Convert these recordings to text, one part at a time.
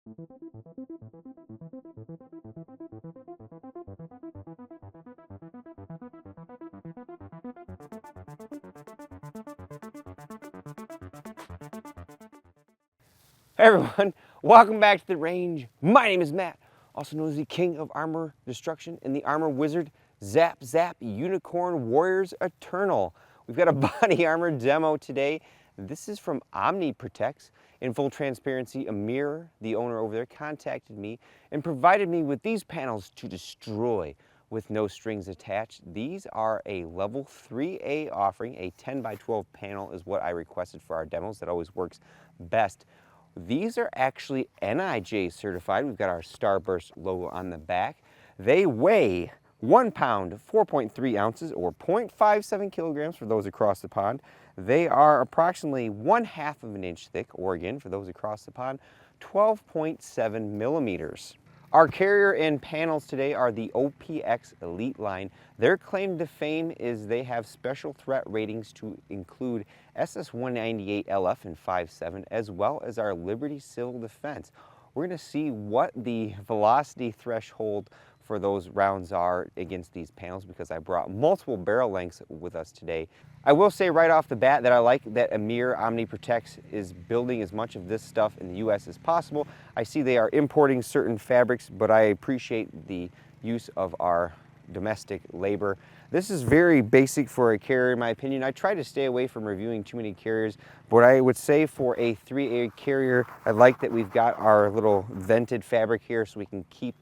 Hey everyone, welcome back to the range. My name is Matt, also known as the King of Armor Destruction and the Armor Wizard, Zap Zap Unicorn Warriors Eternal. We've got a body armor demo today. This is from OmniProtex. In full transparency, Amir, the owner over there, contacted me and provided me with these panels to destroy with no strings attached. These are a level 3A offering. A 10 by 12 panel is what I requested for our demos. That always works best. These are actually NIJ certified. We've got our Starburst logo on the back. They weigh 1 pound, 4.3 ounces, or 0.57 kilograms for those across the pond. They are approximately 1/2 of an inch thick, or again, for those across the pond, 12.7 millimeters. Our carrier and panels today are the OPX Elite line. Their claim to fame is they have special threat ratings to include SS-198 LF and 5.7, as well as our Liberty Civil Defense. We're going to see what the velocity threshold for those rounds are against these panels, because I brought multiple barrel lengths with us today. I will say right off the bat that I like that Amir OmniProtex is building as much of this stuff in the US as possible. I see they are importing certain fabrics, but I appreciate the use of our domestic labor. This is very basic for a carrier, in my opinion. I try to stay away from reviewing too many carriers, but I would say for a 3A carrier, I like that we've got our little vented fabric here so we can keep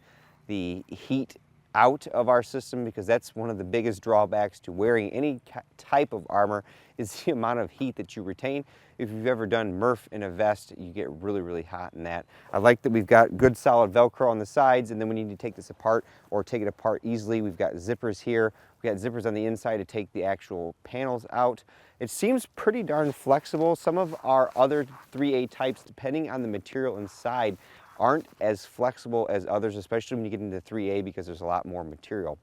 the heat out of our system, because that's one of the biggest drawbacks to wearing any type of armor is the amount of heat that you retain. If you've ever done Murph in a vest, you get really hot in that. I like that we've got good solid Velcro on the sides, and then we need to take this apart or take it apart easily. We've got zippers here. We've got zippers on the inside to take the actual panels out. It seems pretty darn flexible. Some of our other 3A types, depending on the material inside, aren't as flexible as others, especially when you get into 3A, because there's a lot more material.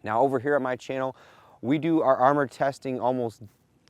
Now over here on my channel, we do our armor testing almost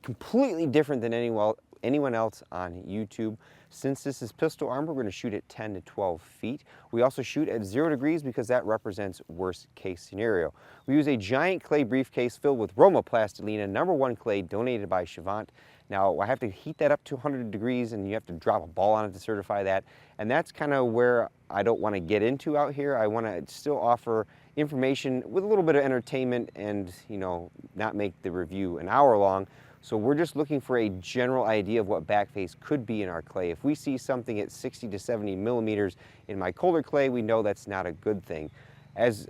completely different than anyone else on YouTube. Since this is pistol armor, we're going to shoot at 10 to 12 feet. We also shoot at 0 degrees because that represents worst case scenario. We use a giant clay briefcase filled with Roma Plastilina, #1 clay donated by Chavant. Now I have to heat that up to 100 degrees, and you have to drop a ball on it to certify that. And that's kind of where I don't want to get into out here. I want to still offer information with a little bit of entertainment and, you know, not make the review an hour long. So we're just looking for a general idea of what backface could be in our clay. If we see something at 60 to 70 millimeters in my colder clay, we know that's not a good thing. As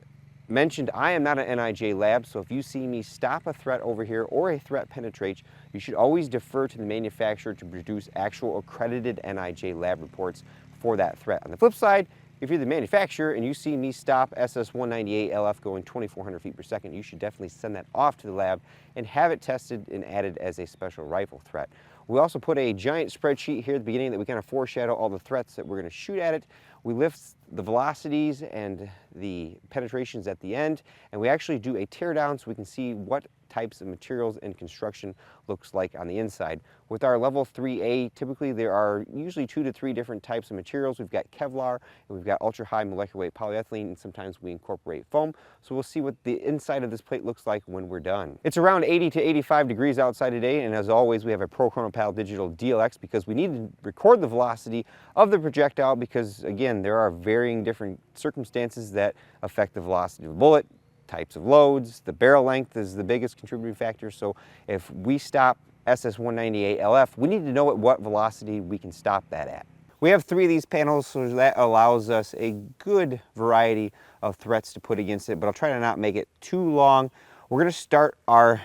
mentioned, I am not an NIJ lab, so if you see me stop a threat over here or a threat penetrates, you should always defer to the manufacturer to produce actual accredited NIJ lab reports for that threat. On the flip side, if you're the manufacturer and you see me stop SS-198 LF going 2,400 feet per second, you should definitely send that off to the lab and have it tested and added as a special rifle threat. We also put a giant spreadsheet here at the beginning that we kind of foreshadow all the threats that we're going to shoot at it. We lift the velocities and the penetrations at the end, and we actually do a tear down so we can see what types of materials and construction looks like on the inside. With our level 3A, typically there are usually 2 to 3 different types of materials. We've got Kevlar, and we've got ultra high molecular weight polyethylene, and sometimes we incorporate foam. So we'll see what the inside of this plate looks like when we're done. It's around 80 to 85 degrees outside today, and as always, we have a Pro Chronopal Digital DLX because we need to record the velocity of the projectile, because again, there are varying different circumstances that affect the velocity of the bullet. Types of loads, the barrel length is the biggest contributing factor. So if we stop SS-198 LF, we need to know at what velocity we can stop that at. We have 3 of these panels, so that allows us a good variety of threats to put against it, but I'll try to not make it too long. We're going to start our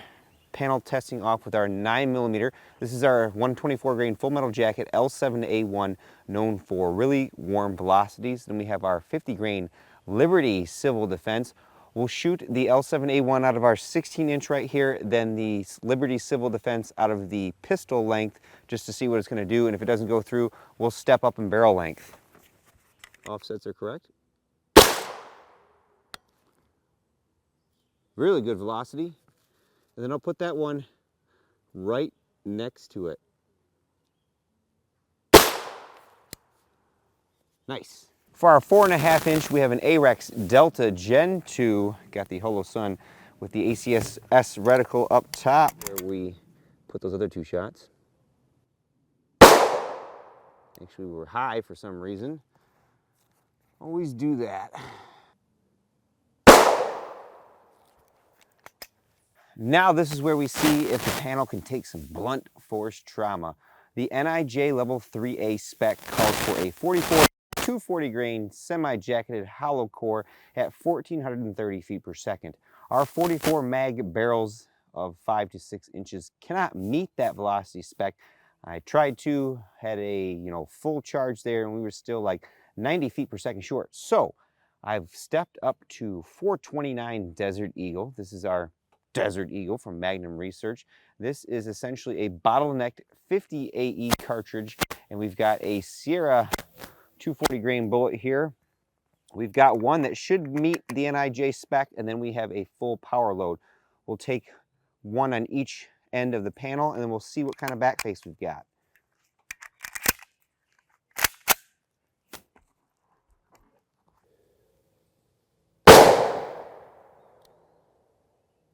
panel testing off with our 9mm. This is our 124 grain full metal jacket L7A1, known for really warm velocities. Then we have our 50 grain Liberty Civil Defense. We'll shoot the L7A1 out of our 16-inch right here, then the Liberty Civil Defense out of the pistol length, just to see what it's going to do, and if it doesn't go through, we'll step up in barrel length. Offsets are correct. Really good velocity. And then I'll put that one right next to it. Nice. For our 4.5 inch, we have an A.R.E.X. Delta Gen 2. Got the Holo Sun with the ACSS reticle up top, where we put those other 2 shots. Actually, we were high for some reason. Always do that. Now this is where we see if the panel can take some blunt force trauma. The NIJ Level 3A spec calls for a 44 240 grain semi-jacketed hollow core at 1,430 feet per second. Our 44 mag barrels of 5 to 6 inches cannot meet that velocity spec. I tried to, had a full charge there, and we were still like 90 feet per second short. So I've stepped up to 429 Desert Eagle. This is our Desert Eagle from Magnum Research. This is essentially a bottlenecked 50 AE cartridge, and we've got a Sierra 240 grain bullet here. We've got one that should meet the NIJ spec, and then we have a full power load. We'll take one on each end of the panel, and then we'll see what kind of back face we've got.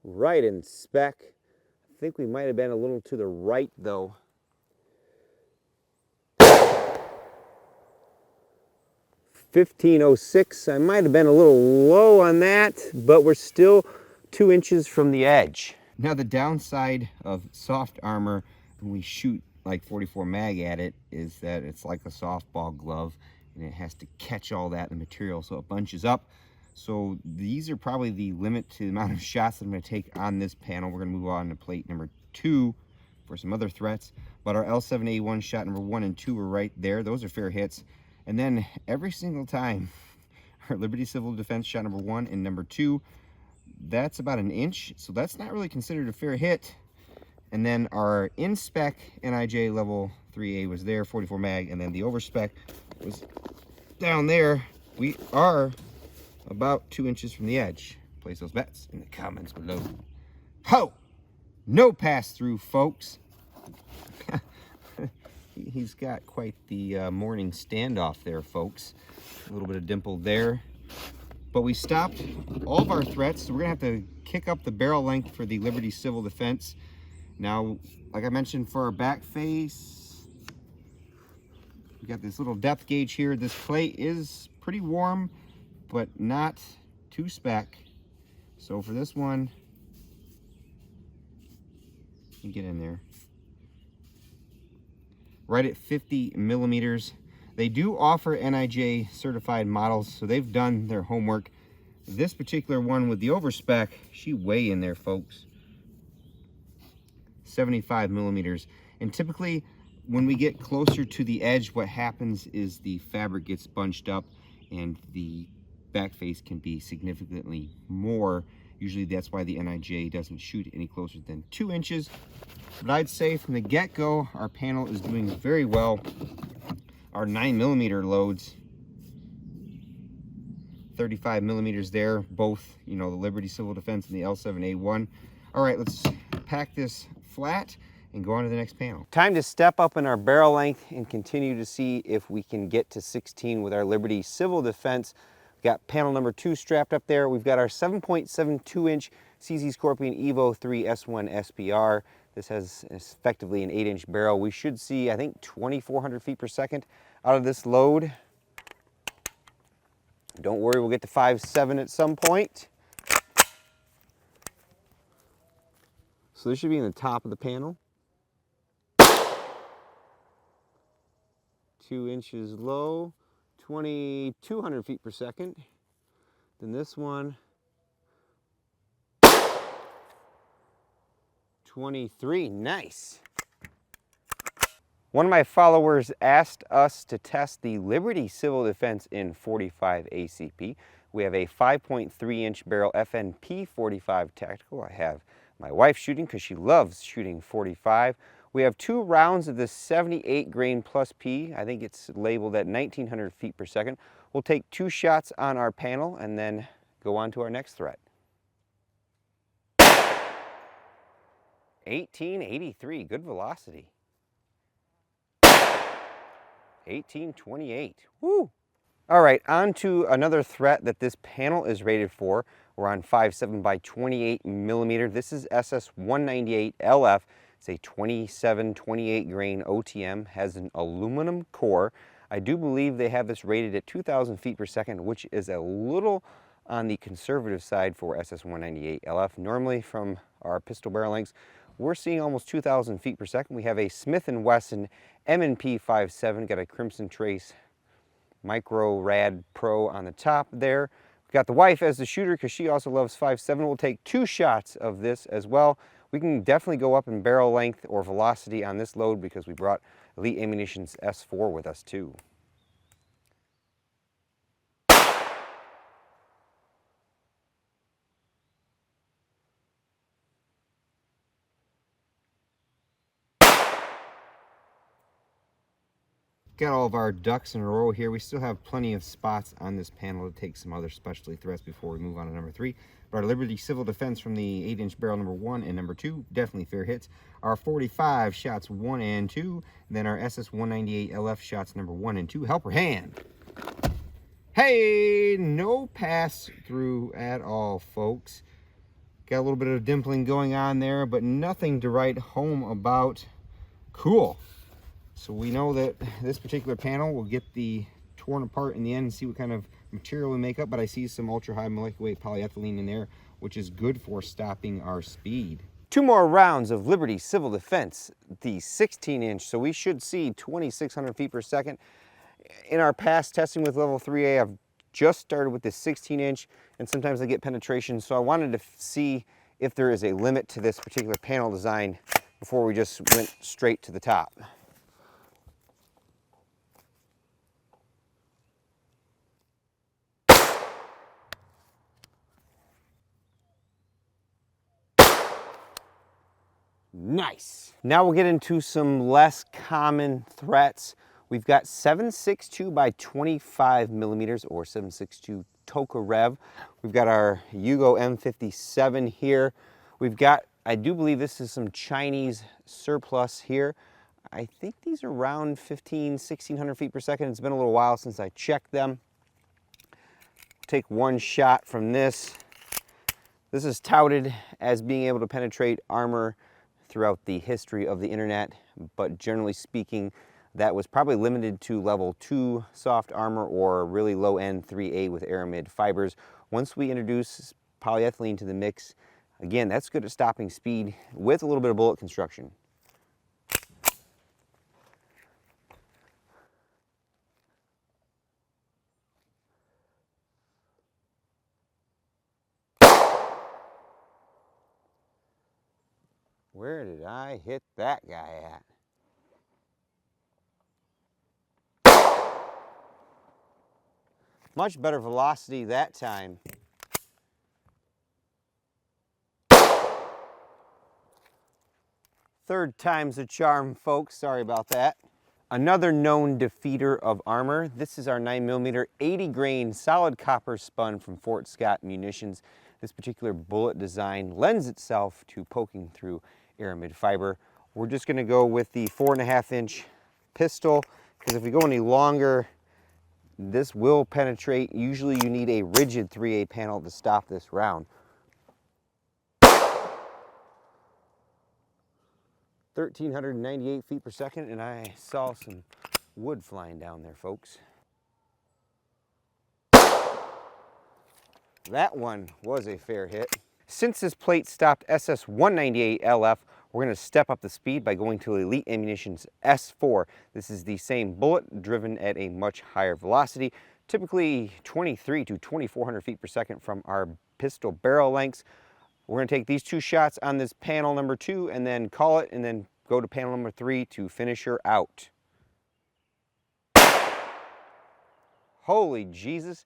Right in spec. I think we might have been a little to the right though. 1506, I might have been a little low on that, but we're still 2 inches from the edge. Now the downside of soft armor when we shoot like 44 mag at it is that it's like a softball glove, and it has to catch all that in the material so it bunches up. So these are probably the limit to the amount of shots that I'm going to take on this panel. We're going to move on to plate number 2 for some other threats. But our L7A1 shot number 1 and 2 are right there. Those are fair hits. And then every single time, our Liberty Civil Defense shot number 1 and number 2, that's about an inch. So that's not really considered a fair hit. And then our in-spec NIJ level 3A was there, 44 mag. And then the over-spec was down there. We are about 2 inches from the edge. Place those bets in the comments below. Ho! No pass-through, folks. He's got quite the morning standoff there, folks. A little bit of dimple there. But we stopped all of our threats, so we're going to have to kick up the barrel length for the Liberty Civil Defense. Now, like I mentioned, for our back face, we got this little depth gauge here. This plate is pretty warm, but not too spec. So for this one, you get in there. Right at 50 millimeters. They do offer NIJ certified models, so they've done their homework. This particular one with the overspec, she way in there, folks. 75 millimeters. And typically, when we get closer to the edge, what happens is the fabric gets bunched up and the back face can be significantly more. Usually that's why the NIJ doesn't shoot any closer than 2 inches. But I'd say from the get-go, our panel is doing very well. Our 9mm loads, 35 millimeters there, both, the Liberty Civil Defense and the L7A1. All right, let's pack this flat and go on to the next panel. Time to step up in our barrel length and continue to see if we can get to 16 with our Liberty Civil Defense. We've got panel number 2 strapped up there. We've got our 7.72 inch CZ Scorpion Evo 3 S1 SPR. This has effectively an 8-inch barrel. We should see, I think, 2,400 feet per second out of this load. Don't worry, we'll get to 5.7 at some point. So this should be in the top of the panel. 2 inches low, 2,200 feet per second. Then this one, 23, nice. One of my followers asked us to test the Liberty Civil Defense in 45 ACP. We have a 5.3 inch barrel FNP 45 tactical. I have my wife shooting because she loves shooting 45. We have 2 rounds of the 78 grain plus P. I think it's labeled at 1,900 feet per second. We'll take 2 shots on our panel and then go on to our next threat. 1883, good velocity. 1828, woo! All right, on to another threat that this panel is rated for. We're on 5.7 by 28 millimeter. This is SS198 LF. It's a 27-28 grain OTM, has an aluminum core. I do believe they have this rated at 2,000 feet per second, which is a little on the conservative side for SS198 LF. Normally from our pistol barrel lengths, we're seeing almost 2,000 feet per second. We have a Smith & Wesson M&P 5.7, got a crimson trace Micro Rad Pro on the top there. We've got the wife as the shooter because she also loves 5.7. We'll take 2 shots of this as well. We can definitely go up in barrel length or velocity on this load because we brought Elite Ammunition's S4 with us too. Got all of our ducks in a row here. We still have plenty of spots on this panel to take some other specialty threats before we move on to number 3. But our Liberty Civil Defense from the 8-inch barrel number 1 and number 2, definitely fair hits. Our 45 shots 1 and 2, and then our SS198 LF shots number 1 and 2. Helper hand. Hey, no pass through at all, folks. Got a little bit of dimpling going on there, but nothing to write home about. Cool. So we know that this particular panel will get the torn apart in the end and see what kind of material we make up, but I see some ultra high molecular weight polyethylene in there, which is good for stopping our speed. 2 more rounds of Liberty Civil Defense, the 16-inch, so we should see 2,600 feet per second. In our past testing with level 3A, I've just started with the 16-inch, and sometimes I get penetration, so I wanted to see if there is a limit to this particular panel design before we just went straight to the top. Nice. Now we'll get into some less common threats. We've got 7.62 by 25 millimeters or 7.62 Toka Rev. We've got our Yugo M57 here. We've got, I do believe this is some Chinese surplus here. I think these are around 1,600 feet per second. It's been a little while since I checked them. Take 1 shot from this. This is touted as being able to penetrate armor throughout the history of the internet, but generally speaking, that was probably limited to level 2 soft armor or really low end 3A with aramid fibers. Once we introduce polyethylene to the mix, again, that's good at stopping speed with a little bit of bullet construction. Where did I hit that guy at? Much better velocity that time. Third time's a charm, folks. Sorry about that. Another known defeater of armor. This is our 9mm 80 grain solid copper spun from Fort Scott Munitions. This particular bullet design lends itself to poking through aramid fiber. We're just going to go with the 4.5-inch pistol because if we go any longer, this will penetrate. Usually you need a rigid 3A panel to stop this round. 1,398 feet per second, and I saw some wood flying down there, folks. That one was a fair hit. Since this plate stopped SS198 LF, we're going to step up the speed by going to Elite Ammunition's S4. This is the same bullet driven at a much higher velocity, typically 23 to 2,400 feet per second from our pistol barrel lengths. We're going to take these 2 shots on this panel number 2 and then call it and then go to panel number 3 to finish her out. Holy Jesus,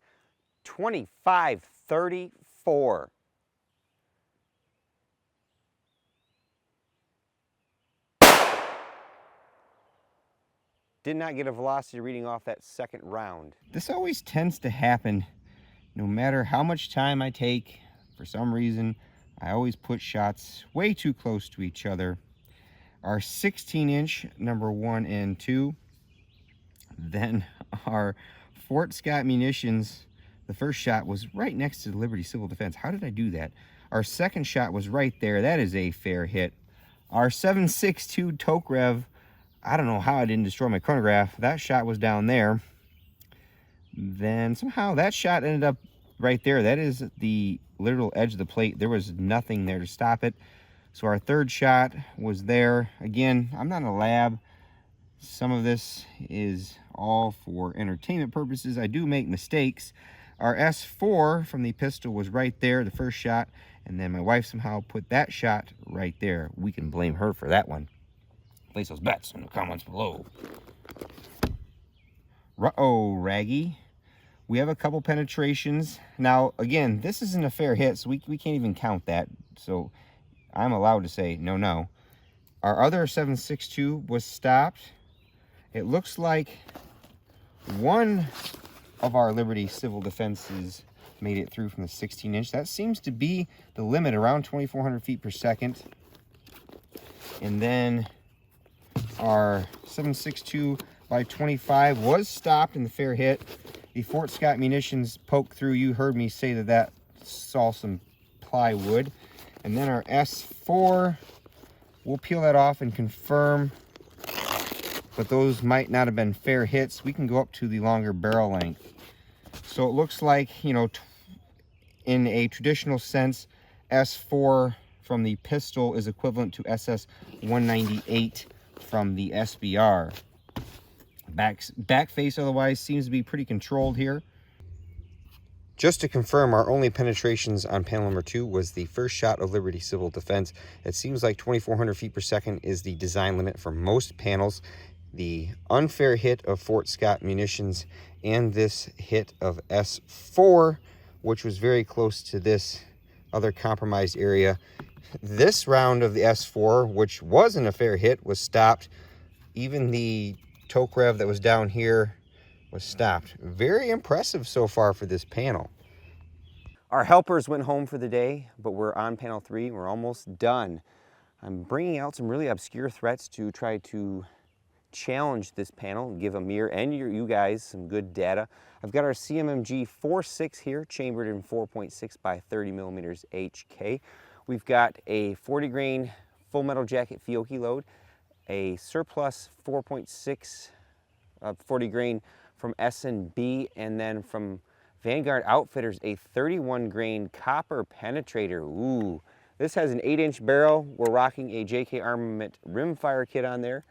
25.34. Did not get a velocity reading off that second round. This always tends to happen no matter how much time I take. For some reason, I always put shots way too close to each other. Our 16-inch number 1 and 2, then our Fort Scott Munitions, the first shot was right next to the Liberty Civil Defense. How did I do that? Our second shot was right there. That is a fair hit. Our 7.62 Tokarev, I don't know how I didn't destroy my chronograph. That shot was down there. Then somehow that shot ended up right there. That is the literal edge of the plate. There was nothing there to stop it. So our third shot was there. Again, I'm not in a lab. Some of this is all for entertainment purposes. I do make mistakes. Our S4 from the pistol was right there, the first shot, and then my wife somehow put that shot right there. We can blame her for that one. Place those bets in the comments below. Uh-oh, Raggy. We have a couple penetrations. Now, again, this isn't a fair hit, so we can't even count that. So I'm allowed to say no, no. Our other 7.62 was stopped. It looks like one of our Liberty Civil Defenses made it through from the 16-inch. That seems to be the limit, around 2,400 feet per second. And then our 7.62 by 25 was stopped in the fair hit. The Fort Scott Munitions poked through. You heard me say that saw some plywood. And then our S4, we'll peel that off and confirm, but those might not have been fair hits. We can go up to the longer barrel length. So it looks like, you know, in a traditional sense, S4 from the pistol is equivalent to SS 198 from the SBR. Back face otherwise seems to be pretty controlled here. Just to confirm, our only penetrations on panel number 2 was the first shot of Liberty Civil Defense. It seems like 2,400 feet per second is the design limit for most panels. The unfair hit of Fort Scott Munitions and this hit of S4, which was very close to this other compromised area. This round of the S4, which wasn't a fair hit, was stopped. Even the Tokarev that was down here was stopped. Very impressive so far for this panel. Our helpers went home for the day, but we're on panel 3. We're almost done. I'm bringing out some really obscure threats to try to challenge this panel and give Amir and you guys some good data. I've got our CMMG 4.6 here, chambered in 4.6 by 30 millimeters HK. We've got a 40 grain full metal jacket Fiocchi load, a surplus 4.6 40 grain from S&B, and then from Vanguard Outfitters, a 31 grain copper penetrator. Ooh, this has an 8-inch barrel. We're rocking a JK Armament rimfire kit on there.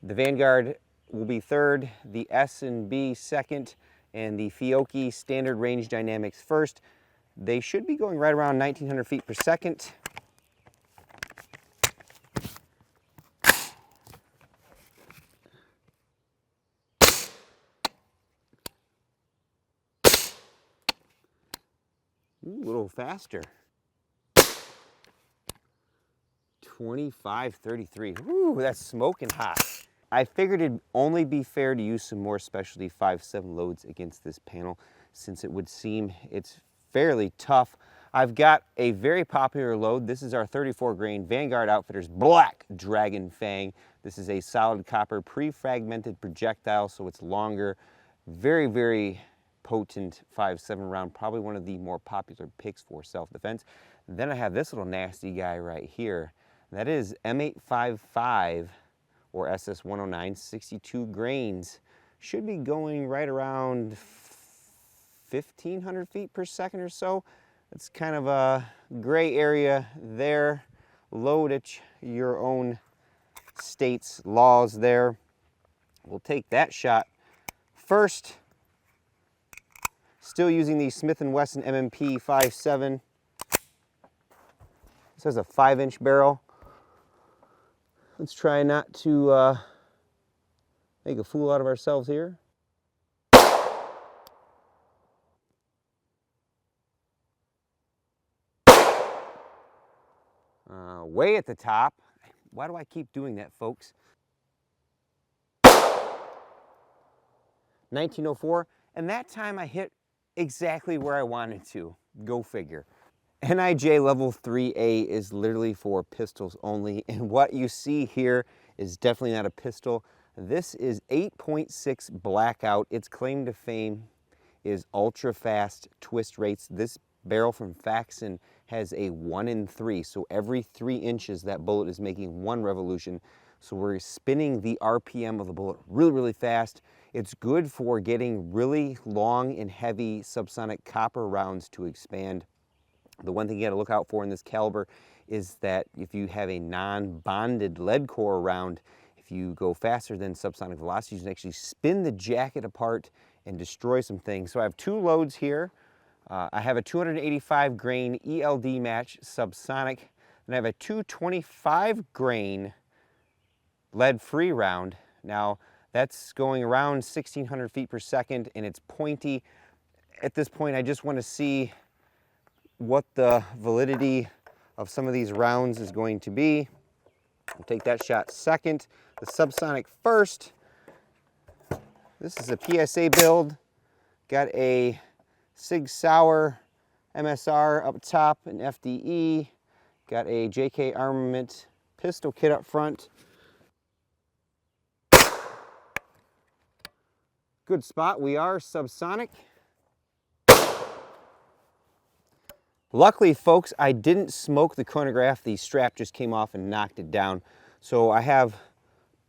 The Vanguard will be third, the S&B second, and the Fiocchi standard range dynamics first. They should be going right around 1,900 feet per second. Ooh, a little faster. 25.33. Ooh, that's smoking hot. I figured it'd only be fair to use some more specialty 5.7 loads against this panel, since it would seem it's fairly tough. I've got a very popular load. This is our 34 grain Vanguard Outfitters Black Dragon Fang. This is a solid copper pre-fragmented projectile, so it's longer. Very, very potent 5.7 round, probably one of the more popular picks for self-defense. Then I have this little nasty guy right here. That is M855 or SS109, 62 grains. Should be going right around 1,500 feet per second or so. It's kind of a gray area there. Load at your own state's laws there. We'll take that shot first. Still using the Smith & Wesson MMP 5.7. This has a 5-inch barrel. Let's try not to make a fool out of ourselves here. Way at the top. Why do I keep doing that, folks? 1904, and that time I hit exactly where I wanted to. Go figure. NIJ level 3A is literally for pistols only, and what you see here is definitely not a pistol. This is 8.6 blackout. Its claim to fame is ultra fast twist rates. This barrel from Faxon has a 1 in 3, so every 3 inches that bullet is making 1 revolution. So we're spinning the RPM of the bullet really, really fast. It's good for getting really long and heavy subsonic copper rounds to expand. The one thing you gotta look out for in this caliber is that if you have a non-bonded lead core round, if you go faster than subsonic velocities, you can actually spin the jacket apart and destroy some things. So I have 2 loads here. I have a 285 grain ELD match subsonic, and I have a 225 grain lead-free round. Now, that's going around 1,600 feet per second, and it's pointy. At this point, I just want to see what the validity of some of these rounds is going to be. I'll take that shot second, the subsonic first. This is a PSA build. Got a Sig Sauer MSR up top, an FDE. Got a JK Armament pistol kit up front. Good spot, we are subsonic. Luckily, folks, I didn't smoke the chronograph. The strap just came off and knocked it down. So I have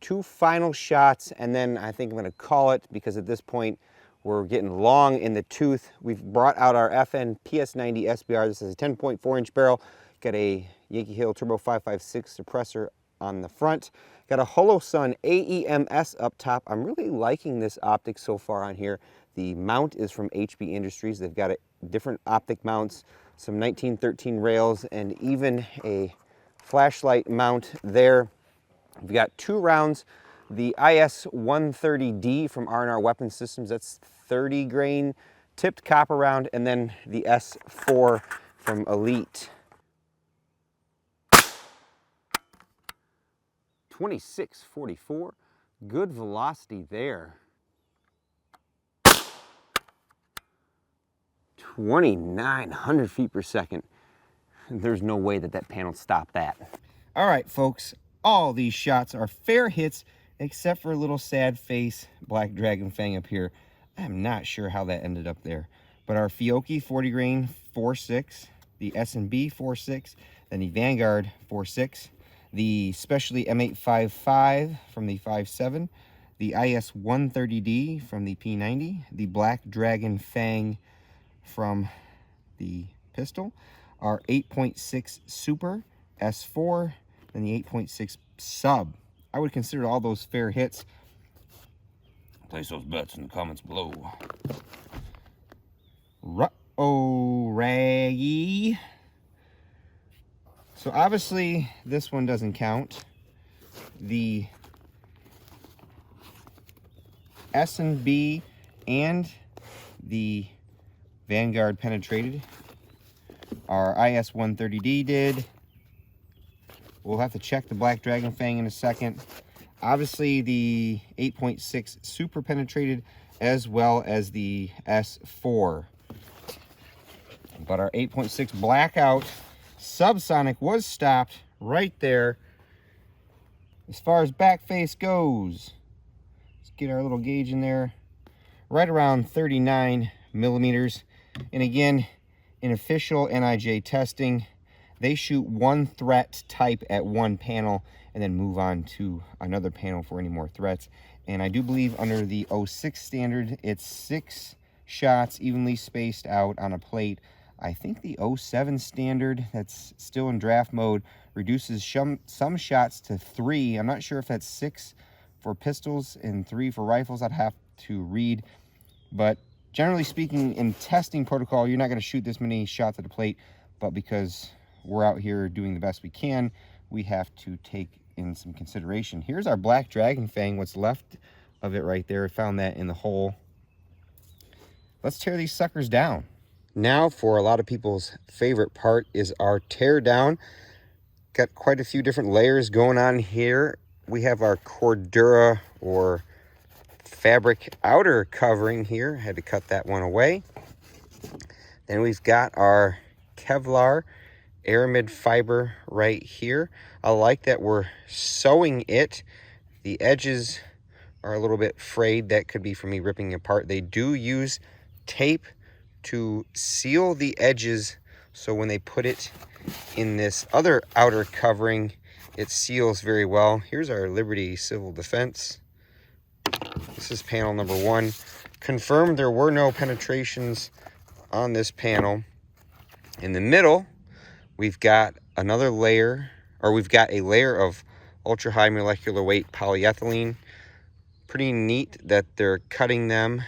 2 final shots, and then I think I'm gonna call it, because at this point, we're getting long in the tooth. We've brought out our FN PS90 SBR. This is a 10.4 inch barrel. Got a Yankee Hill Turbo 556 suppressor on the front. Got a Holosun AEMS up top. I'm really liking this optic so far on here. The mount is from HB Industries. They've got different optic mounts, some 1913 rails, and even a flashlight mount there. We've got 2 rounds. The IS-130D from R&R Weapon Systems, that's 30 grain tipped copper round, and then the S4 from Elite. 2644, good velocity there. 2,900 feet per second. There's no way that that panel stopped that. All right, folks, all these shots are fair hits, except for a little sad face Black Dragon Fang up here. I'm not sure how that ended up there. But our Fiocchi 40 grain 4.6, the S&B 4.6, then the Vanguard 4.6, the Specialty M855 from the 5.7, the IS-130D from the P90, the Black Dragon Fang from the pistol, our 8.6 Super S4, and the 8.6 Sub. I would consider all those fair hits. Place those bets in the comments below. R.A.N.G.E. So obviously this one doesn't count. The S&B and the Vanguard penetrated. Our IS-130D did. We'll have to check the Black Dragon Fang in a second. Obviously the 8.6 Super penetrated, as well as the S4. But our 8.6 Blackout subsonic was stopped right there. As far as back face goes, let's get our little gauge in there. Right around 39 millimeters. And again, in official NIJ testing, they shoot 1 threat type at 1 panel and then move on to another panel for any more threats. And I do believe under the 06 standard, it's 6 shots evenly spaced out on a plate. I think the 07 standard, that's still in draft mode, reduces some shots to 3. I'm not sure if that's 6 for pistols and 3 for rifles. I'd have to read. But generally speaking, in testing protocol, you're not going to shoot this many shots at a plate. But because we're out here doing the best we can, we have to take in some consideration. Here's our Black Dragon Fang, what's left of it right there. I found that in the hole. Let's tear these suckers down. Now for a lot of people's favorite part is our tear down. Got quite a few different layers going on here. We have our Cordura or fabric outer covering here. Had to cut that one away. Then we've got our Kevlar aramid fiber right here. I like that we're sewing it. The edges are a little bit frayed. That could be from me ripping apart. They do use tape to seal the edges, so when they put it in this other outer covering, it seals very well. Here's our Liberty Civil Defense. This is panel number 1. Confirmed there were no penetrations on this panel. In the middle, we've got another layer, or we've got a layer of ultra high molecular weight polyethylene. Pretty neat that they're cutting them,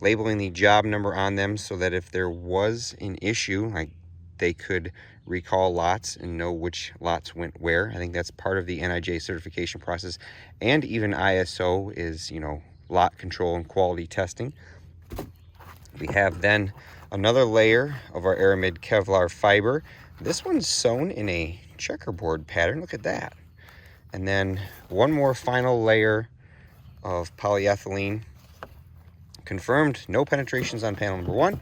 labeling the job number on them so that if there was an issue, like, they could recall lots and know which lots went where. I think that's part of the NIJ certification process, and even ISO is, you know, lot control and quality testing. We have then another layer of our aramid Kevlar fiber. This one's sewn in a checkerboard pattern. Look at that. And then one more final layer of polyethylene. Confirmed no penetrations on panel number 1.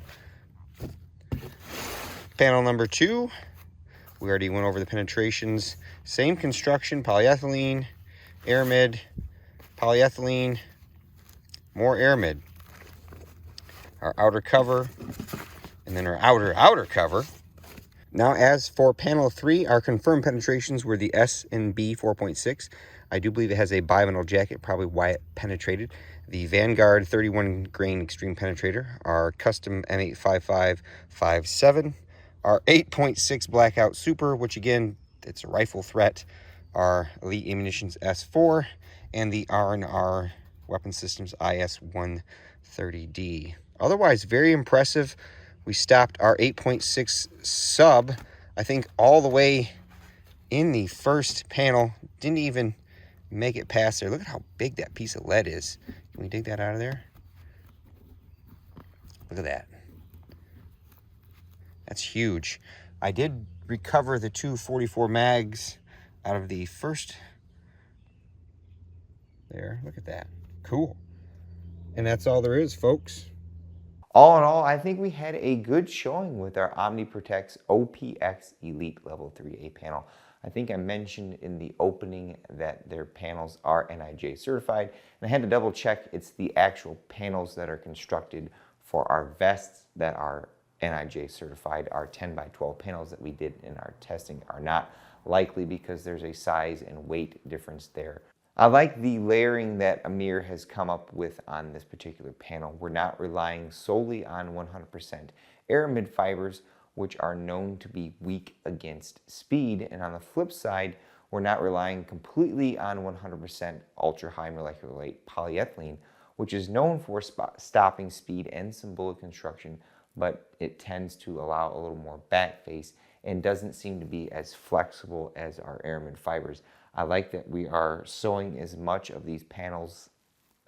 Panel number 2, we already went over the penetrations. Same construction, polyethylene, aramid, polyethylene, more aramid. Our outer cover, and then our outer cover. Now, as for panel 3, our confirmed penetrations were the S and B 4.6. I do believe it has a bivinyl jacket, probably why it penetrated. The Vanguard 31 grain extreme penetrator, our custom M855-57, our 8.6 blackout super, which again, it's a rifle threat, our Elite Ammunitions S4, and the R&R Weapon Systems IS-130D. Otherwise, very impressive. We stopped our 8.6 sub, I think, all the way in the first panel. Didn't even make it past there. Look at how big that piece of lead is. Can we dig that out of there? Look at that. That's huge. I did recover the 244 mags out of the first. There, look at that. Cool. And that's all there is, folks. All in all, I think we had a good showing with our OmniProtex OPX Elite Level 3A panel. I think I mentioned in the opening that their panels are NIJ certified, and I had to double check. It's the actual panels that are constructed for our vests that are NIJ certified. Our 10 by 12 panels that we did in our testing are not, likely because there's a size and weight difference there. I like the layering that Amir has come up with on this particular panel. We're not relying solely on 100% aramid fibers, which are known to be weak against speed. And on the flip side, we're not relying completely on 100% ultra high molecular weight polyethylene, which is known for stopping speed and some bullet construction, but it tends to allow a little more back face and doesn't seem to be as flexible as our aramid fibers. I like that we are sewing as much of these panels,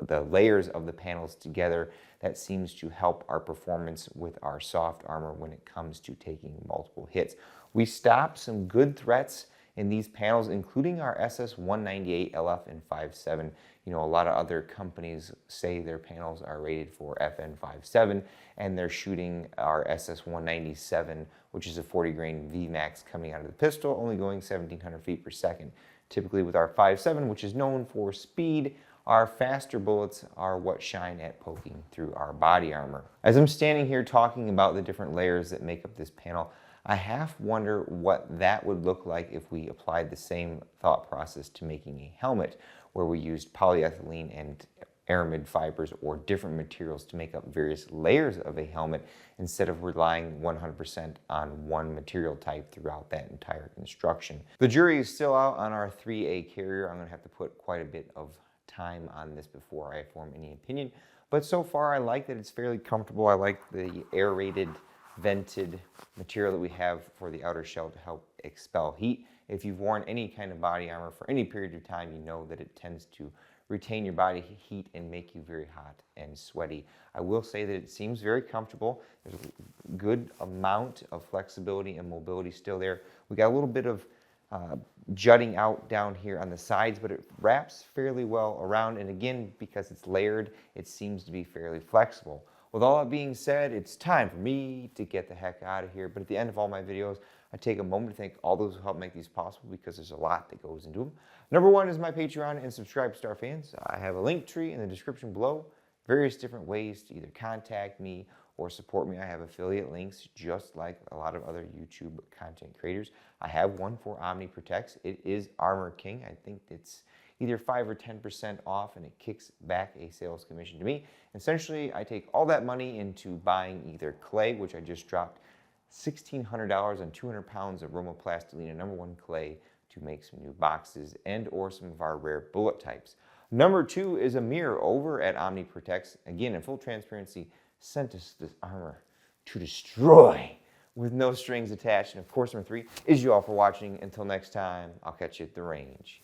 the layers of the panels together. That seems to help our performance with our soft armor when it comes to taking multiple hits. We stopped some good threats in these panels, including our SS198 LF and 5.7. You know, a lot of other companies say their panels are rated for FN 5.7, and they're shooting our SS197, which is a 40 grain VMAX coming out of the pistol, only going 1,700 feet per second. Typically with our 5.7, which is known for speed, our faster bullets are what shine at poking through our body armor. As I'm standing here talking about the different layers that make up this panel, I half wonder what that would look like if we applied the same thought process to making a helmet, where we used polyethylene and aramid fibers or different materials to make up various layers of a helmet instead of relying 100% on one material type throughout that entire construction. The jury is still out on our 3A carrier. I'm going to have to put quite a bit of time on this before I form any opinion, but so far I like that it's fairly comfortable. I like the aerated, vented material that we have for the outer shell to help expel heat. If you've worn any kind of body armor for any period of time, you know that it tends to retain your body heat and make you very hot and sweaty. I will say that it seems very comfortable. There's a good amount of flexibility and mobility still there. We got a little bit of jutting out down here on the sides, but it wraps fairly well around, and again, because it's layered, it seems to be fairly flexible. With all that being said, it's time for me to get the heck out of here. But at the end of all my videos, I take a moment to thank all those who help make these possible, because there's a lot that goes into them. Number one is my Patreon and Subscribe Star fans. I have a link tree in the description below. Various different ways to either contact me or support me. I have affiliate links just like a lot of other YouTube content creators. I have one for OmniProtex. It is Armor King. I think it's either 5 or 10% off, and it kicks back a sales commission to me. Essentially, I take all that money into buying either clay, which I just dropped $1,600 on 200 pounds of Roma Plastilina #1 clay to make some new boxes and or some of our rare bullet types. Number two is a mirror over at OmniProtex. Again, in full transparency, sent us this armor to destroy with no strings attached. And of course, number three is you all for watching. Until next time, I'll catch you at the range.